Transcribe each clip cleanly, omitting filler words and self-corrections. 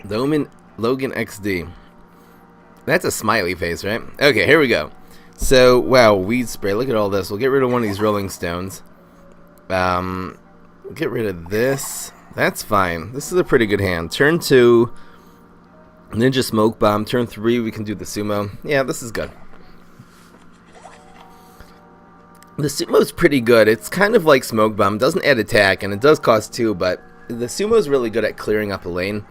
Logan XD. That's a smiley face, right? Okay, here we go. So, wow, weed spray. Look at all this. We'll get rid of one of these rolling stones. Get rid of this. That's fine. This is a pretty good hand. Turn 2, Ninja Smoke Bomb. Turn 3, we can do the Sumo. Yeah, this is good. The Sumo's pretty good. It's kind of like Smoke Bomb. It doesn't add attack, and it does cost 2, but the Sumo's really good at clearing up a lane.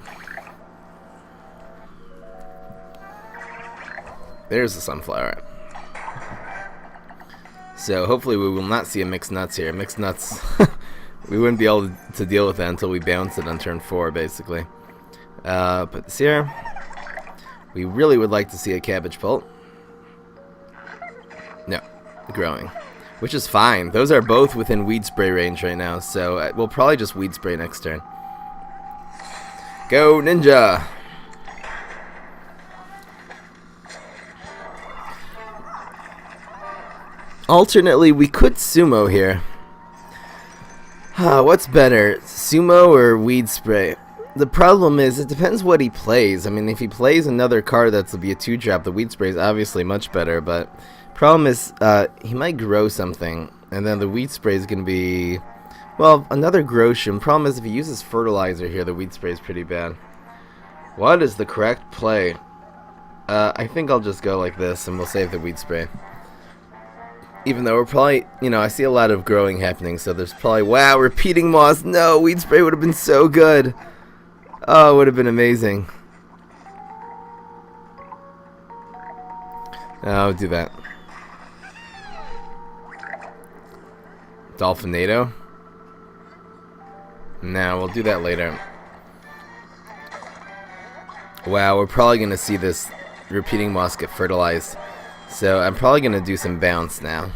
There's the Sunflower. So hopefully we will not see a Mixed Nuts here. Mixed Nuts, we wouldn't be able to deal with that until we bounce it on turn 4, basically. Put this here. We really would like to see a Cabbage Pult. No, growing. Which is fine. Those are both within Weed Spray range right now, so we'll probably just Weed Spray next turn. Go Ninja! Alternately, we could Sumo here. What's better, Sumo or Weed Spray? The problem is, it depends what he plays. I mean, if he plays another card that's will be a 2-drop, the Weed Spray is obviously much better, but problem is, he might grow something, and then the Weed Spray is going to be, well, another Grosham. Problem is, if he uses Fertilizer here, the Weed Spray is pretty bad. What is the correct play? I think I'll just go like this, and we'll save the Weed Spray. Even though we're probably, you know, I see a lot of growing happening, so there's probably, wow, Repeating Moss. No, Weed Spray would have been so good. Oh, it would have been amazing. I'll do that. Dolphinado? No, we'll do that later. Wow, we're probably going to see this Repeating Moss get fertilized. So I'm probably going to do some bounce now.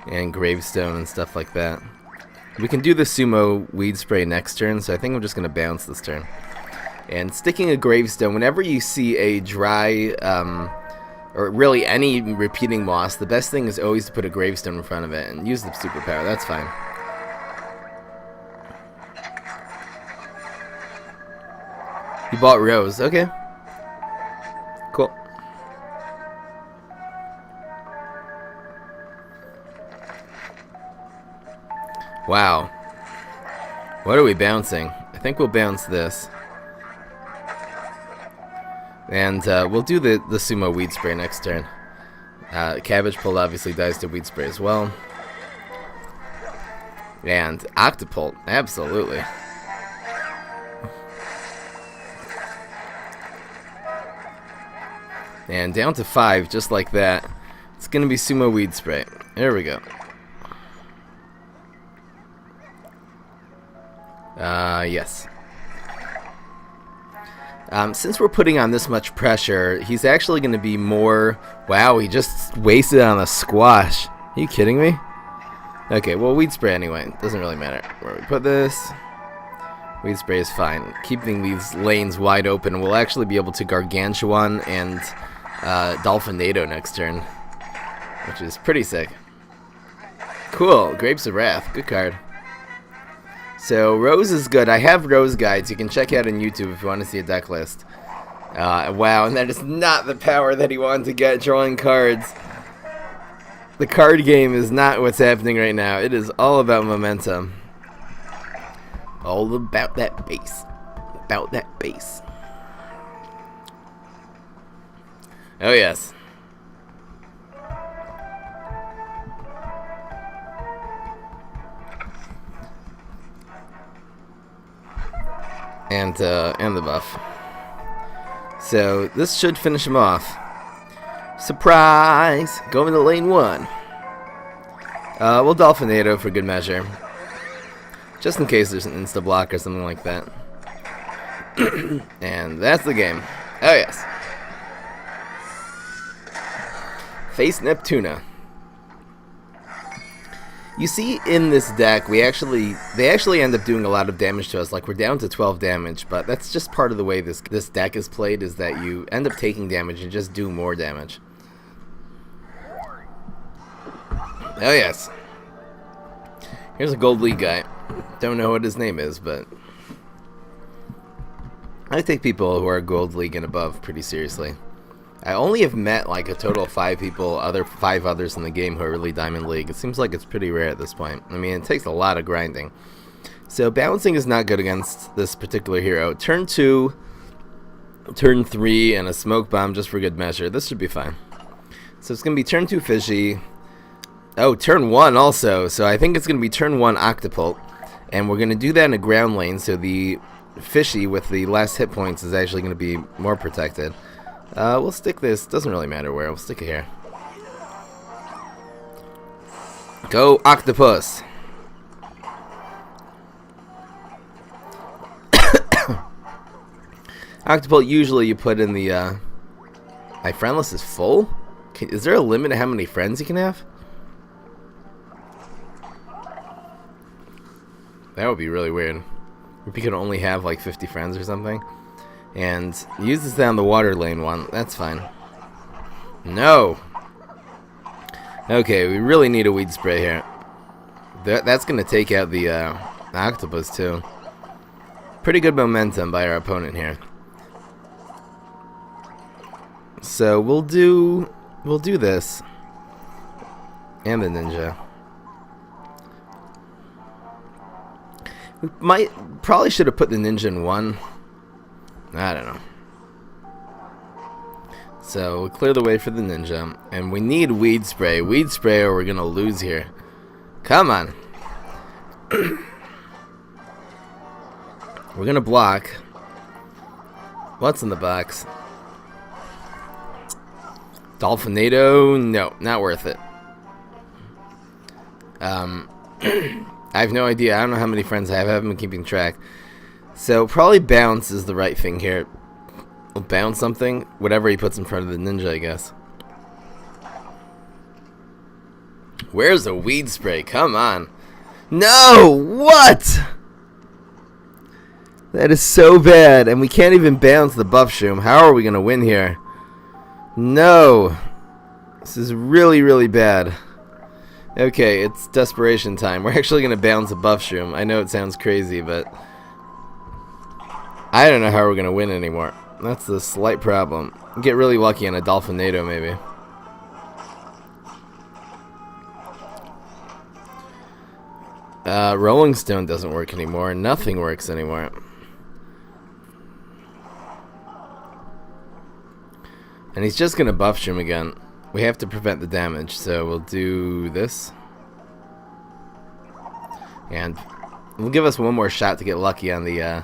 And Gravestone and stuff like that. We can do the Sumo Weed Spray next turn, so I think I'm just going to bounce this turn. And sticking a Gravestone, whenever you see a dry, or really any Repeating Moss, the best thing is always to put a Gravestone in front of it and use the superpower. That's fine. You bought Rose. Okay. Cool. Wow. What are we bouncing? I think we'll bounce this. And we'll do the Sumo Weed Spray next turn. Cabbage Pult obviously dies to Weed Spray as well. And Octopult, absolutely. And down to 5, just like that. It's going to be Sumo Weed Spray. There we go. Yes. Since we're putting on this much pressure, he's actually going to be more... Wow, he just wasted on a squash. Are you kidding me? Okay, well, Weed Spray anyway. Doesn't really matter where we put this. Weed Spray is fine. Keeping these lanes wide open, we'll actually be able to Gargantuan and Dolphinado next turn, which is pretty sick. Cool, Grapes of Wrath. Good card. So, Rose is good. I have Rose guides. You can check out on YouTube if you want to see a deck list. Wow, and that is not the power that he wanted to get drawing cards. The card game is not what's happening right now. It is all about momentum. All about that base. About that base. Oh, yes. And the buff. So this should finish him off. Surprise! Going to lane 1. We'll Dolphinado for good measure. Just in case there's an insta-block or something like that. And that's the game. Oh yes. Face Neptuna. You see, in this deck, they actually end up doing a lot of damage to us. Like, we're down to 12 damage, but that's just part of the way this deck is played, is that you end up taking damage and just do more damage. Oh, yes. Here's a Gold League guy. Don't know what his name is, but... I take people who are Gold League and above pretty seriously. I only have met like a total of 5 people, 5 others in the game who are really Diamond League. It seems like it's pretty rare at this point. I mean, it takes a lot of grinding. So balancing is not good against this particular hero. Turn 2, turn 3, and a smoke bomb just for good measure. This should be fine. So it's going to be turn 2 Fishy. Oh, turn 1 also. So I think it's going to be turn 1 Octopult. And we're going to do that in a ground lane, so the Fishy with the last hit points is actually going to be more protected. We'll stick this. Doesn't really matter where. We'll stick it here. Go Octopus. Octopult usually you put in the my friend list is full? Is there a limit to how many friends you can have? That would be really weird. If you could only have like 50 friends or something. And use this down the water lane one. That's fine. No. Okay, we really need a weed spray here. That's going to take out the octopus too. Pretty good momentum by our opponent here. So we'll do this. And the ninja. We probably should have put the ninja in 1. I don't know. So we'll clear the way for the ninja. And we need weed spray. Weed spray or we're going to lose here. Come on. We're going to block. What's in the box? Dolphinado? No, not worth it. I have no idea. I don't know how many friends I have. I haven't been keeping track. So probably bounce is the right thing here. We'll bounce something. Whatever he puts in front of the ninja, I guess. Where's the weed spray? Come on. No! What? That is so bad. And we can't even bounce the buff shroom. How are we going to win here? No. This is really, really bad. Okay, it's desperation time. We're actually going to bounce a buff shroom. I know it sounds crazy, but I don't know how we're going to win anymore. That's the slight problem. Get really lucky on a Dolphinado, maybe. Rolling Stone doesn't work anymore. Nothing works anymore. And he's just going to buff shroom again. We have to prevent the damage, so we'll do this. And we'll give us one more shot to get lucky on the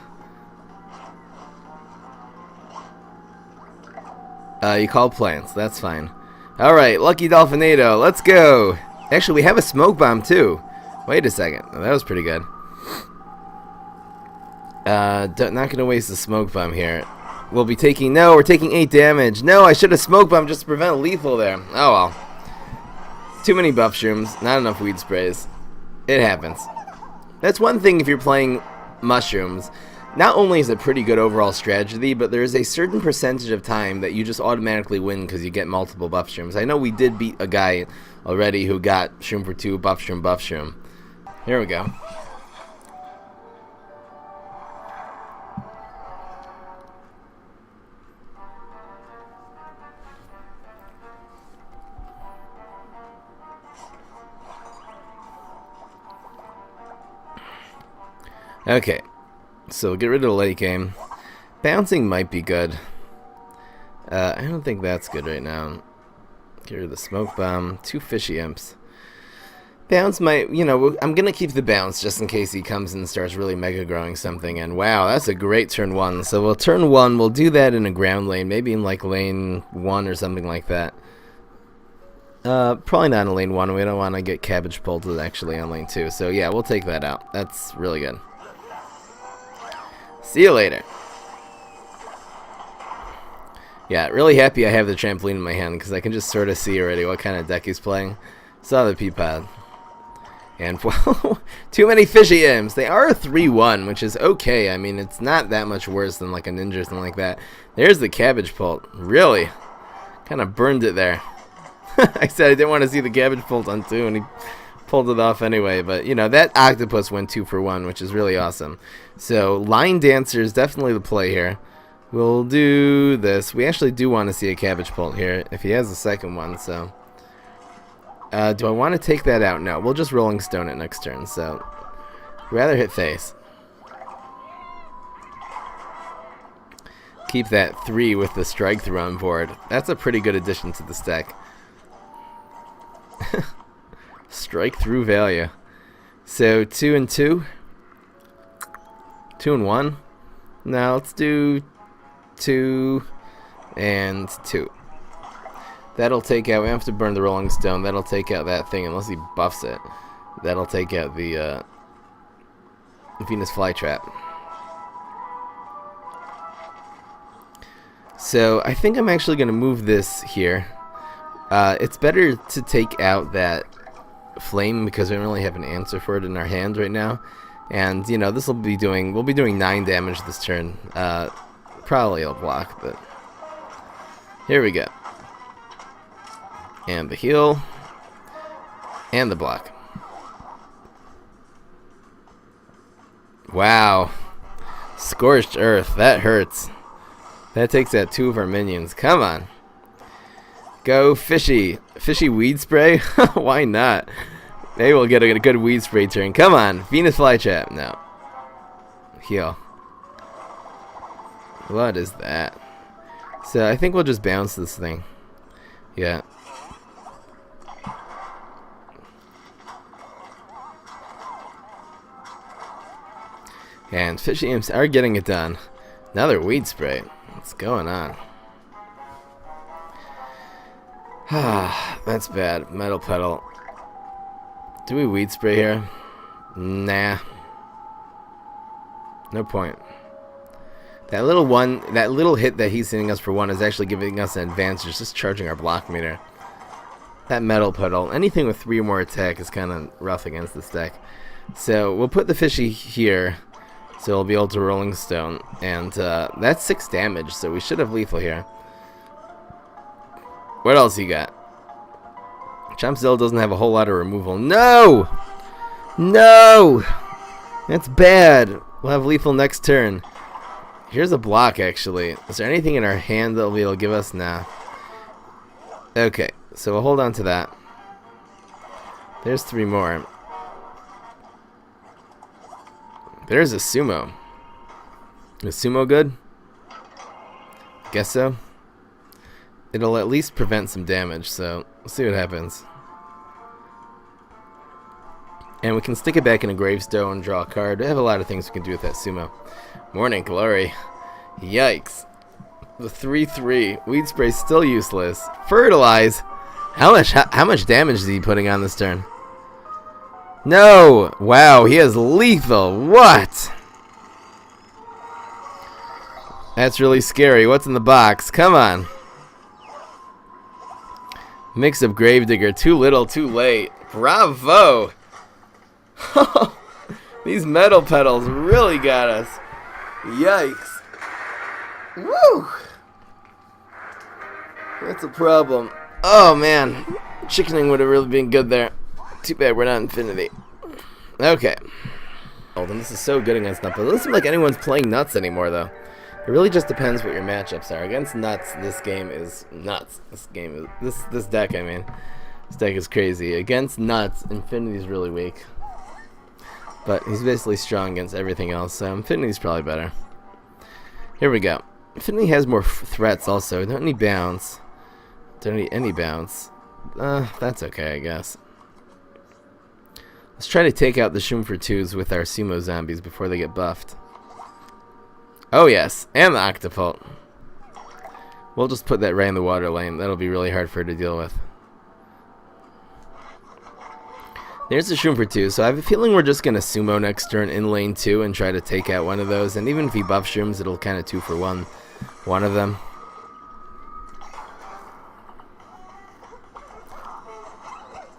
you call plants, that's fine. Alright, lucky Dolphinado, let's go! Actually, we have a smoke bomb too. Wait a second, that was pretty good. Not gonna waste the smoke bomb here. We'll be taking, no, we're taking 8 damage. No, I should have smoke bomb just to prevent lethal there. Oh well. Too many buff shrooms, not enough weed sprays. It happens. That's one thing if you're playing mushrooms. Not only is it pretty good overall strategy, but there is a certain percentage of time that you just automatically win because you get multiple buff shrooms. I know we did beat a guy already who got shroom for 2, buff shroom, buff shroom. Here we go. Okay, so get rid of the late game. Bouncing might be good. I don't think that's good right now. Get rid of the smoke bomb. 2 fishy imps. Bounce might, you know, I'm going to keep the bounce just in case he comes and starts really mega growing something. And wow, that's a great turn 1. So we'll turn 1, we'll do that in a ground lane, maybe in like lane 1 or something like that. Probably not in lane 1. We don't want to get cabbage bolted actually on lane 2. So yeah, we'll take that out. That's really good. See you later. Yeah, really happy I have the trampoline in my hand because I can just sort of see already what kind of deck he's playing. Saw the P-pad. And, well, too many fishy imps. They are a 3-1, which is okay. I mean, it's not that much worse than like a ninja or something like that. There's the cabbage pult. Really? Kind of burned it there. I said I didn't want to see the cabbage pult on 2, and he pulled it off anyway. But, you know, that octopus went 2 for 1, which is really awesome. So, Line Dancer is definitely the play here. We'll do this. We actually do want to see a cabbage pult here if he has a second one, so. Do I want to take that out? No, we'll just Rolling Stone it next turn, so. Rather hit face. Keep that 3 with the strike through on board. That's a pretty good addition to this deck. Strike through value. So 2 and 2. 2 and 1. Now let's do 2 and 2. That'll take out. We have to burn the Rolling Stone. That'll take out that thing unless he buffs it. That'll take out the Venus Flytrap. So I think I'm actually going to move this here. It's better to take out that flame because we don't really have an answer for it in our hand right now. And you know, this will be doing. We'll be doing 9 damage this turn. Probably a block, but here we go. And the heal. And the block. Wow. Scorched Earth. That hurts. That takes out 2 of our minions. Come on. Go Fishy. Fishy Weed Spray? Why not? Maybe we'll get a good Weed Spray turn. Come on. Venus Flytrap. No. Heal. What is that? So I think we'll just bounce this thing. Yeah. And Fishy Imps are getting it done. Another Weed Spray. What's going on? Ah, that's bad. Metal Pedal. Do we Weed Spray here? Nah. No point. That little hit that he's hitting us for 1 is actually giving us an advantage, just charging our block meter. That Metal Pedal, anything with 3 or more attack is kind of rough against this deck. So we'll put the Fishy here, so we'll be able to Rolling Stone, and that's 6 damage, so we should have lethal here. What else you got? Chompzilla doesn't have a whole lot of removal. No! No! That's bad. We'll have lethal next turn. Here's a block, actually. Is there anything in our hand that will be able to give us? Nah. Okay, so we'll hold on to that. There's 3 more. There's a Sumo. Is Sumo good? Guess so. It'll at least prevent some damage, so we'll see what happens. And we can stick it back in a gravestone and draw a card. We have a lot of things we can do with that Sumo. Morning Glory. Yikes. The 3/3. Weed Spray's still useless. Fertilize. How much damage is he putting on this turn? No! Wow, he has lethal. What? That's really scary. What's in the box? Come on. Mixed-Up Gravedigger. Too little, too late. Bravo! These metal pedals really got us. Yikes. Woo! That's a problem. Oh, man. Chickening would have really been good there. Too bad we're not Infinity. Okay. Oh, then this is so good against Nuts. But it doesn't seem like anyone's playing Nuts anymore, though. It really just depends what your matchups are. Against Nuts, this game is nuts. This deck, I mean. This deck is crazy. Against Nuts, Infinity's really weak. But he's basically strong against everything else, so Infinity's probably better. Here we go. Infinity has more threats also. Don't need bounce. Don't need any bounce. That's okay, I guess. Let's try to take out the Shroom for 2s with our Sumo zombies before they get buffed. Oh yes, and the Octopult. We'll just put that right in the water lane. That'll be really hard for her to deal with. There's the Shroom for 2, so I have a feeling we're just going to Sumo next turn in lane 2 and try to take out one of those. And even if he buffs Shrooms, it'll kind of 2 for 1 one of them.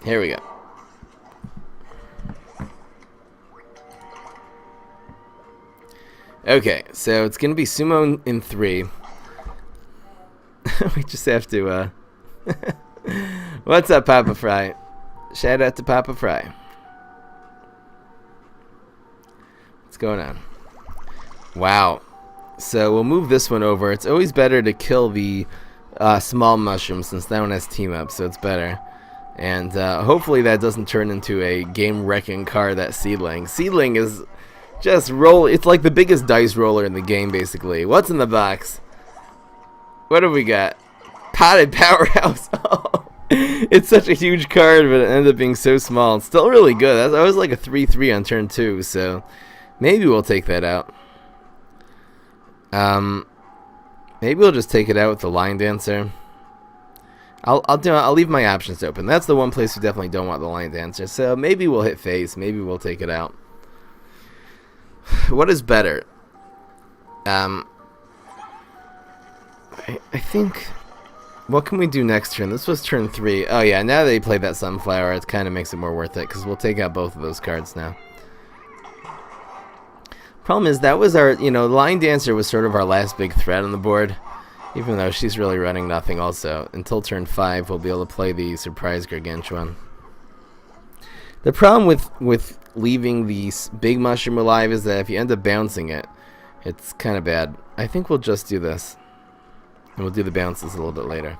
Here we go. Okay, so it's going to be Sumo in 3. We just have to, What's up, Papa Fry? Shout out to Papa Fry. What's going on? Wow. So we'll move this one over. It's always better to kill the small mushroom since that one has team up, so it's better. And hopefully that doesn't turn into a game-wrecking card, that Seedling. Seedling is just it's like the biggest dice roller in the game, basically. What's in the box? What have we got? Potted Powerhouse. Oh, it's such a huge card, but it ended up being so small. It's still really good. That was like a 3/3 on turn 2, so maybe we'll take that out. Maybe we'll just take it out with the Line Dancer. I'll leave my options open. That's the one place we definitely don't want the Line Dancer. So maybe we'll hit face. Maybe we'll take it out. What is better? I think. What can we do next turn? This was turn 3. Oh yeah, now that they played that Sunflower, it kind of makes it more worth it because we'll take out both of those cards now. Problem is that was our, Line Dancer was sort of our last big threat on the board. Even though she's really running nothing also. Until turn 5, we'll be able to play the Surprise Gargantuar. The problem with leaving the big mushroom alive is that if you end up bouncing it, it's kind of bad. I think we'll just do this. And we'll do the bounces a little bit later.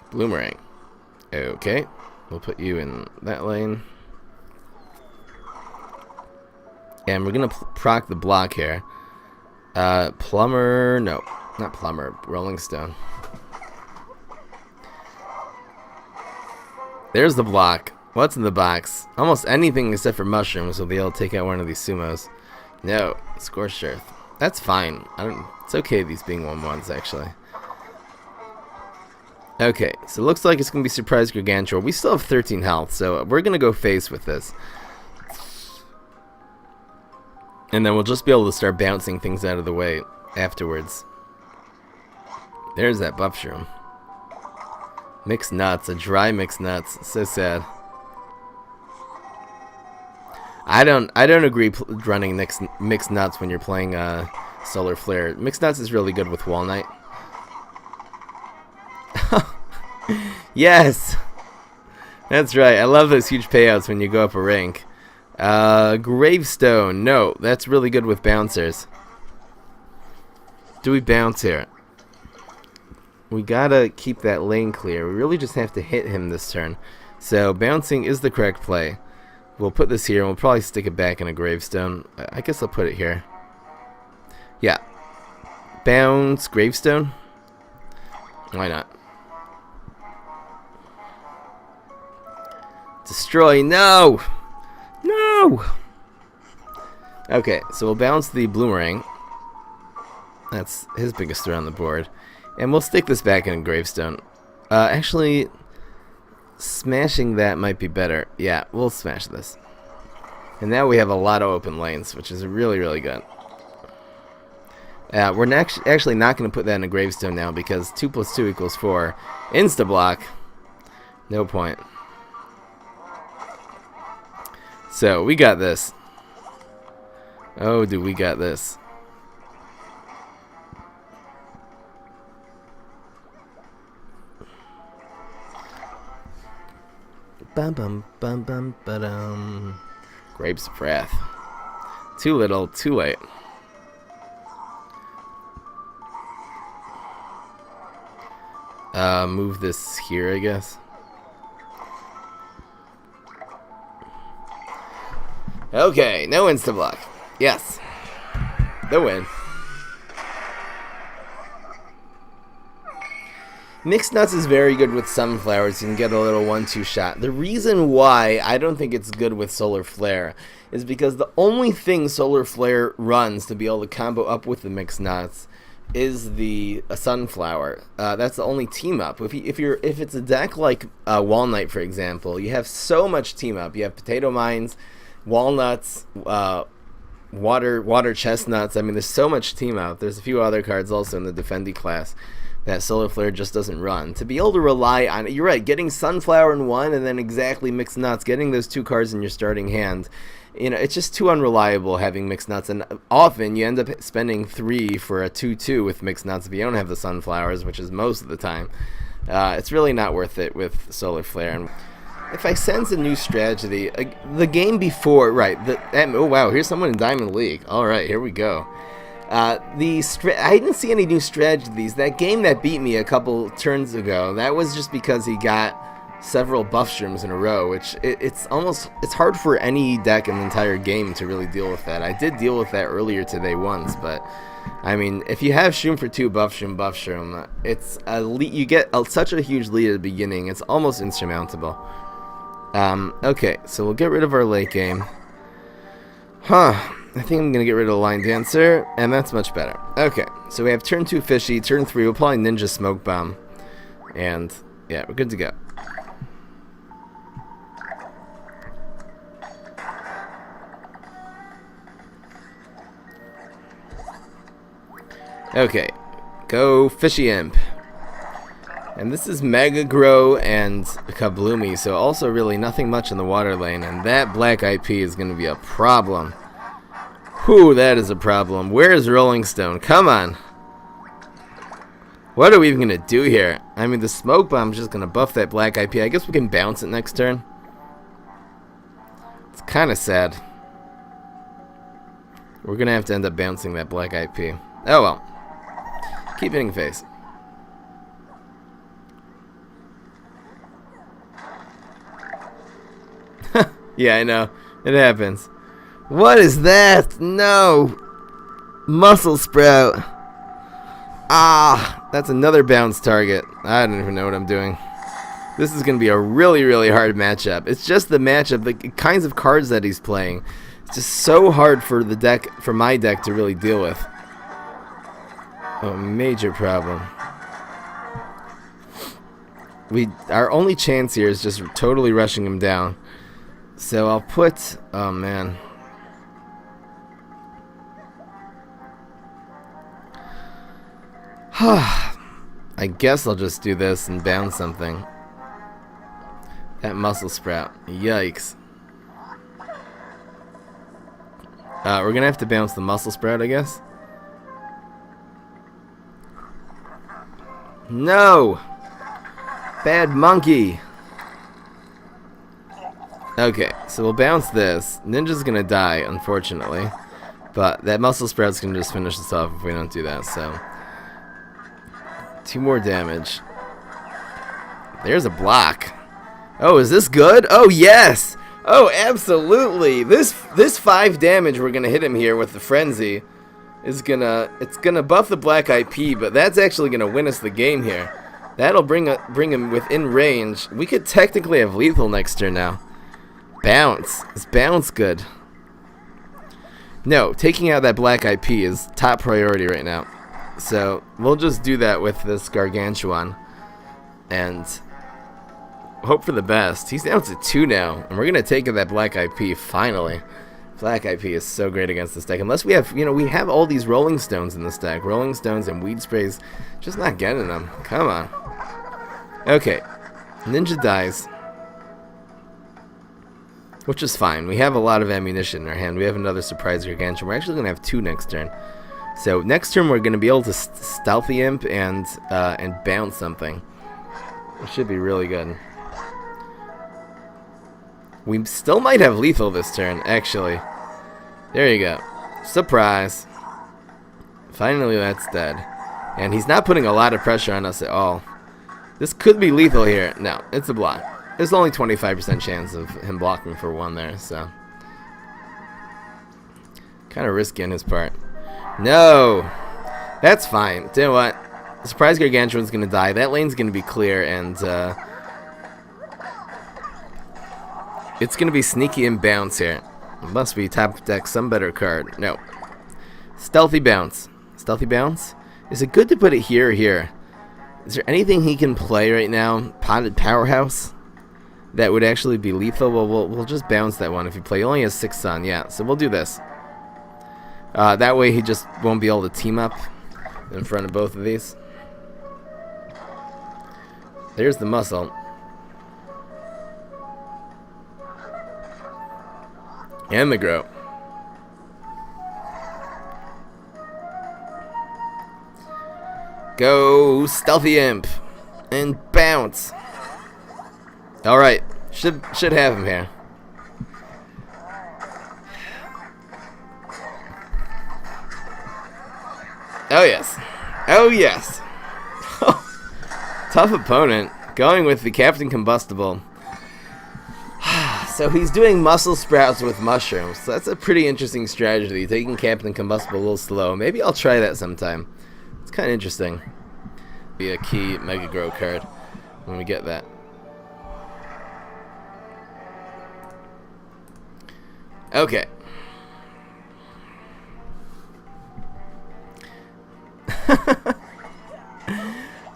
Bloomerang. Okay. We'll put you in that lane. And we're going to proc the block here. Plumber, no, not Plumber, Rolling Stone. There's the block. What's in the box? Almost anything except for mushrooms will be able to take out one of these sumos. No, Scorched Earth. That's fine. It's okay these being 1/1s actually. Okay, so it looks like it's going to be Surprise Gargantuar. We still have 13 health, so we're going to go face with this. And then we'll just be able to start bouncing things out of the way afterwards. There's that buff shroom. Mixed nuts, a dry mixed nuts. So sad. I don't agree running mixed nuts when you're playing Solar Flare. Mixed nuts is really good with Walnut. Yes, that's right. I love those huge payouts when you go up a rank. Gravestone. No, that's really good with bouncers. Do we bounce here? We gotta keep that lane clear. We really just have to hit him this turn. So bouncing is the correct play. We'll put this here and we'll probably stick it back in a gravestone. I guess I'll put it here. Yeah. Bounce, gravestone. Why not? Destroy. No! No! Okay, so we'll bounce the Bloomerang. That's his biggest threat on the board. And we'll stick this back in a gravestone. Actually, smashing that might be better. Yeah, we'll smash this. And now we have a lot of open lanes, which is really, really good. We're actually not going to put that in a gravestone now because 2 + 2 = 4. Insta-block. No point. So, we got this. Oh, dude, we got this. Bum bum bum bum ba-dum. Grapes of Wrath. Too little, too late. Move this here, I guess. Okay, no insta-block. Yes. The win. Mixed Nuts is very good with Sunflowers. You can get a little 1-2 shot. The reason why I don't think it's good with Solar Flare is because the only thing Solar Flare runs to be able to combo up with the Mixed Nuts is the Sunflower. That's the only team up. If it's a deck like Walnut, for example, you have so much team up. You have Potato Mines, Walnuts, water chestnuts. I mean, there's so much team up. There's a few other cards also in the Defendi class that Solar Flare just doesn't run. To be able to rely on, you're right, getting Sunflower in one and then exactly Mixed Nuts, getting those 2 cards in your starting hand, it's just too unreliable having Mixed Nuts, and often you end up spending 3 for a 2/2 with Mixed Nuts if you don't have the Sunflowers, which is most of the time. It's really not worth it with Solar Flare. if I sense a new strategy, the game before, right? Oh wow, here's someone in Diamond League. All right, here we go. I didn't see any new strategies. That game that beat me a couple turns ago, that was just because he got several buff shrooms in a row, which it's hard for any deck in the entire game to really deal with that. I did deal with that earlier today once, but I mean, if you have shroom for 2, buff shroom, it's you get such a huge lead at the beginning. It's almost insurmountable. Okay, so we'll get rid of our late game. I think I'm gonna get rid of the Line Dancer, and that's much better. Okay, so we have turn 2 Fishy, turn 3 we'll probably Ninja Smoke Bomb, and yeah, we're good to go. Okay, go Fishy Imp. And this is Mega Grow and Kabloomy, so also really nothing much in the water lane, and that black IP is going to be a problem. Whew, that is a problem. Where is Rolling Stone? Come on. What are we even going to do here? I mean, the Smoke Bomb's just going to buff that black IP. I guess we can bounce it next turn. It's kind of sad. We're going to have to end up bouncing that black IP. Oh well. Keep hitting face. Yeah, I know. It happens. What is that? No! Muscle Sprout. Ah! That's another bounce target. I don't even know what I'm doing. This is going to be a really, really hard matchup. It's just the matchup, the kinds of cards that he's playing. It's just so hard for the deck, for my deck to really deal with. Oh, major problem. Our only chance here is just totally rushing him down. So I'll put, oh man. I guess I'll just do this and bounce something. That Muscle Sprout. Yikes. We're gonna have to bounce the Muscle Sprout, I guess. No! Bad monkey! Okay, so we'll bounce this. Ninja's gonna die, unfortunately. But that Muscle Sprout's gonna just finish us off if we don't do that, so. 2 more damage. There's a block. Oh, is this good? Oh, yes! Oh, absolutely! This 5 damage we're gonna hit him here with the Frenzy is it's gonna buff the black IP, but that's actually gonna win us the game here. That'll bring him within range. We could technically have lethal next turn now. Bounce. Is bounce good? No, taking out that black IP is top priority right now. So we'll just do that with this Gargantuan and hope for the best. He's down to 2 now, and we're gonna take that black IP finally. Black IP is so great against this deck. Unless we have, we have all these Rolling Stones in this deck. Rolling Stones and Weed Sprays. Just not getting them. Come on. Okay. Ninja dies. Which is fine. We have a lot of ammunition in our hand. We have another Surprise Gargantuar. We're actually going to have 2 next turn. So next turn we're going to be able to Stealthy Imp and bounce something. It should be really good. We still might have lethal this turn, actually. There you go. Surprise. Finally that's dead. And he's not putting a lot of pressure on us at all. This could be lethal here. No, it's a block. There's only 25% chance of him blocking for 1 there, so. Kind of risky on his part. No! That's fine. You know what? The Surprise Gargantuan's going to die. That lane's going to be clear, and it's going to be Sneaky and Bounce here. It must be top deck some better card. No. Stealthy Bounce. Stealthy Bounce? Is it good to put it here or here? Is there anything he can play right now? Potted Powerhouse? That would actually be lethal? Well, we'll just bounce that one if you play. He only has 6 Sun, yeah. So we'll do this. That way he just won't be able to team up in front of both of these. There's the muscle. And the grow. Go Stealthy Imp and bounce. Alright, Should have him here. Oh yes. Oh yes. Tough opponent. Going with the Captain Combustible. So he's doing muscle sprouts with mushrooms. So that's a pretty interesting strategy. Taking Captain Combustible a little slow. Maybe I'll try that sometime. It's kind of interesting. Be a key Mega Grow card when we get that. Okay.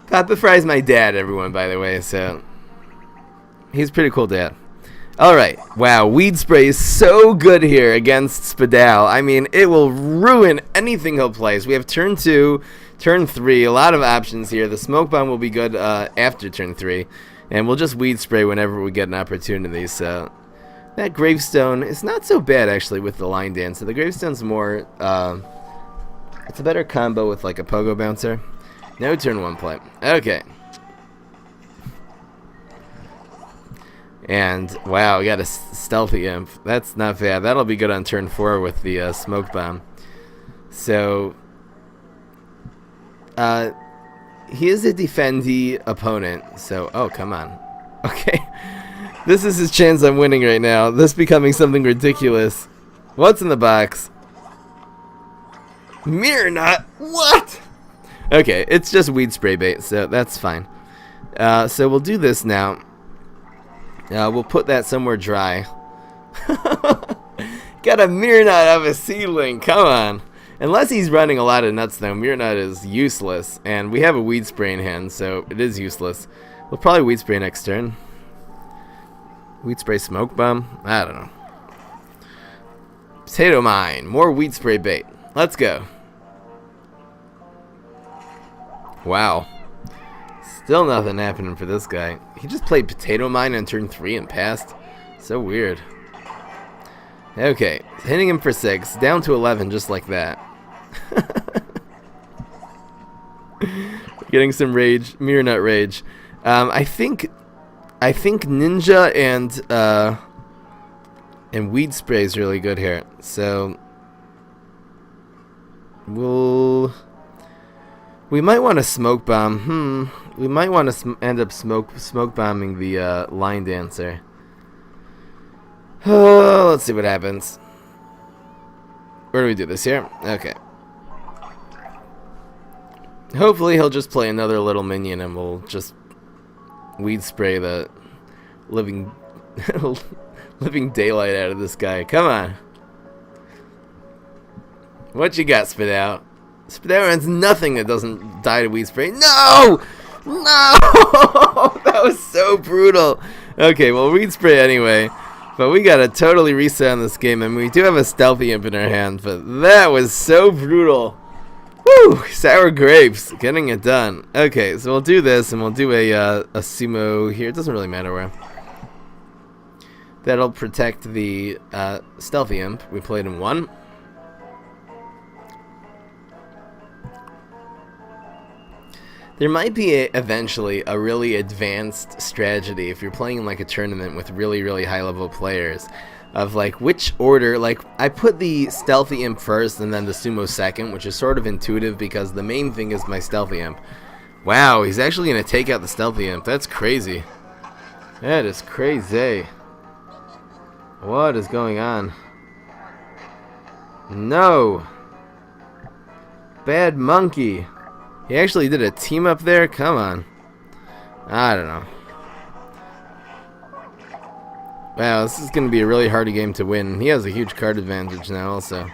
Papa Fry's my dad, everyone, by the way, so he's a pretty cool dad. Alright, wow, Weed Spray is so good here against Spadal. I mean, it will ruin anything he'll play. So we have turn 2, turn 3, a lot of options here. The Smoke Bomb will be good after turn 3, and we'll just Weed Spray whenever we get an opportunity. So that Gravestone is not so bad, actually, with the Line Dance. So the Gravestone's more, it's a better combo with, like, a Pogo Bouncer. No turn 1 play. Okay. And, wow, we got a Stealthy Imp. That's not bad. That'll be good on turn 4 with the Smoke Bomb. So, he is a defendy opponent. So, oh, come on. Okay. This is his chance on winning right now. This becoming something ridiculous. What's in the box? Mirror Nut? What? Okay, it's just Weed Spray bait, so that's fine. So we'll do this now. We'll put that somewhere dry. Got a Mirror Nut of a seedling, come on. Unless he's running a lot of nuts though, Mirror Nut is useless. And we have a Weed Spray in hand, so it is useless. We'll probably Weed Spray next turn. Weed Spray Smoke Bomb? I don't know. Potato Mine, more Weed Spray bait. Let's go. Wow. Still nothing happening for this guy. He just played Potato Mine on turn 3 and passed. So weird. Okay, hitting him for 6, down to 11 just like that. Getting some rage, Mirror Nut rage. I think Ninja and Weed Spray is really good here. So we might want to Smoke Bomb. We might want to end up smoke bombing the Line Dancer. Oh, let's see what happens. Where do we do this here? Okay. Hopefully he'll just play another little minion and we'll just Weed Spray the living daylight out of this guy. Come on. What you got, Spit Out? Spit Out runs nothing that doesn't die to Weed Spray. No! No! That was so brutal. Okay, well, Weed Spray anyway. But we gotta totally reset on this game. I mean, we do have a Stealthy Imp in our hand, but that was so brutal. Woo! Sour grapes. Getting it done. Okay, so we'll do this, and we'll do a Sumo here. It doesn't really matter where. That'll protect the Stealthy Imp. We played in 1. There might be eventually a really advanced strategy if you're playing in like a tournament with really, really high level players of like which order. Like I put the Stealthy Imp first and then the Sumo second, which is sort of intuitive because the main thing is my Stealthy Imp. Wow, he's actually going to take out the Stealthy Imp. That's crazy. That is crazy. What is going on? No. Bad monkey. He actually did a team up there? Come on. I don't know. Wow, this is going to be a really hard game to win. He has a huge card advantage now also.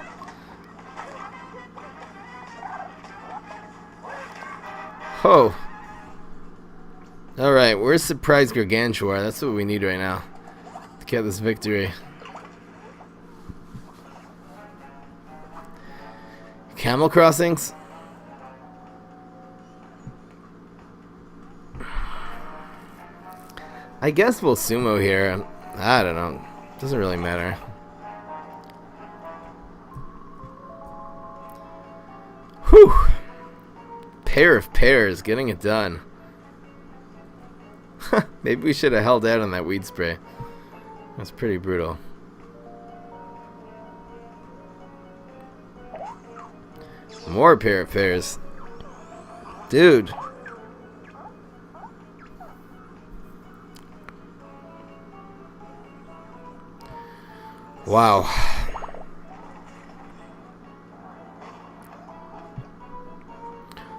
Oh. Alright, where's Surprise Gargantuar? That's what we need right now to get this victory. Camel Crossings? I guess we'll Sumo here. I don't know. Doesn't really matter. Whew. Pair of pairs, getting it done. Maybe we should have held out on that weed spray. That's pretty brutal. More pair of pairs. Dude. Wow.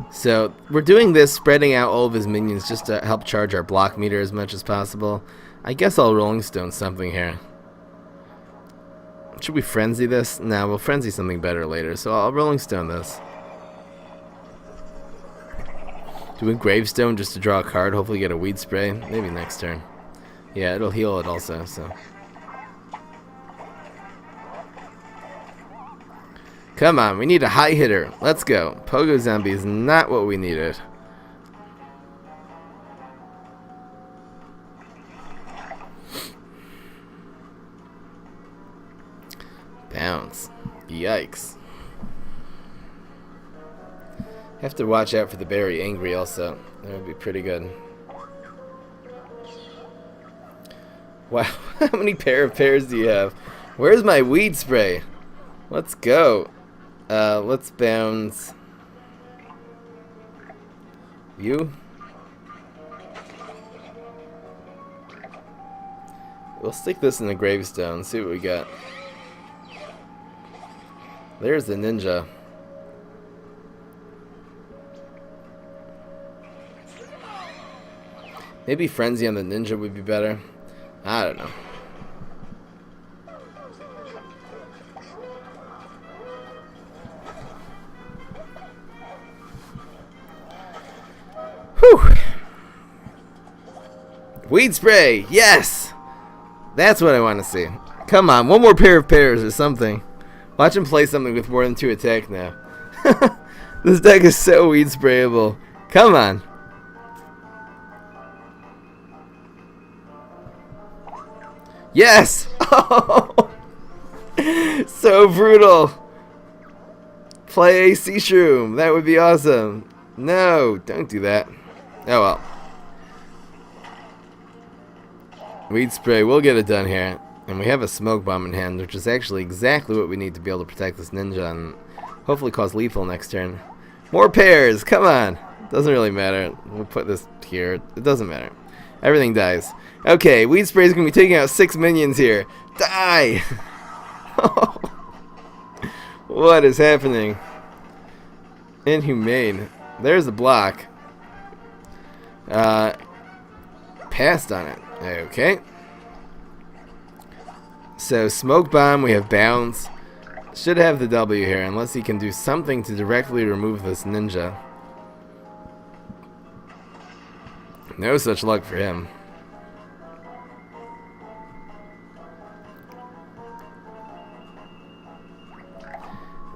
So we're doing this, spreading out all of his minions just to help charge our block meter as much as possible. I guess I'll Rolling Stone something here. Should we frenzy this? No, we'll frenzy something better later, so I'll Rolling Stone this. Do a Gravestone just to draw a card, hopefully get a weed spray. Maybe next turn. Yeah, it'll heal it also, so. Come on, we need a high hitter. Let's go. Pogo Zombie is not what we needed. Bounce. Yikes. Have to watch out for the Berry Angry also. That would be pretty good. Wow, how many pair of pairs do you have? Where's my weed spray? Let's go. Let's bounce you. We'll stick this in the Gravestone, see what we got. There's the ninja. Maybe Frenzy on the ninja would be better. I don't know. Whew. Weed spray, yes! That's what I want to see. Come on, one more pair of pairs or something. Watch him play something with more than 2 attack now. This deck is so weed sprayable. Come on. Yes! Oh! So brutal. Play AC Shroom. That would be awesome. No, don't do that. Oh well. Weed spray, we'll get it done here. And we have a smoke bomb in hand, which is actually exactly what we need to be able to protect this ninja and hopefully cause lethal next turn. More pairs, come on. Doesn't really matter. We'll put this here. It doesn't matter. Everything dies. Okay, weed spray is going to be taking out 6 minions here. Die! What is happening? Inhumane. There's a block. Passed on it. Okay. So, Smoke Bomb, we have Bounce. Should have the W here, unless he can do something to directly remove this ninja. No such luck for him.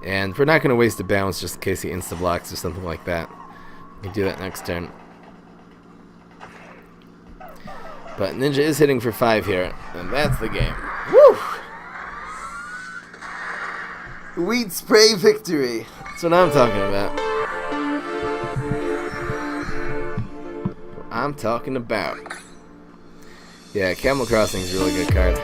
And we're not going to waste a bounce just in case he insta-blocks or something like that. We can do that next turn. But Ninja is hitting for 5 here, and that's the game. Woo! Weed spray victory. That's what I'm talking about. Yeah, Camel Crossing is a really good card.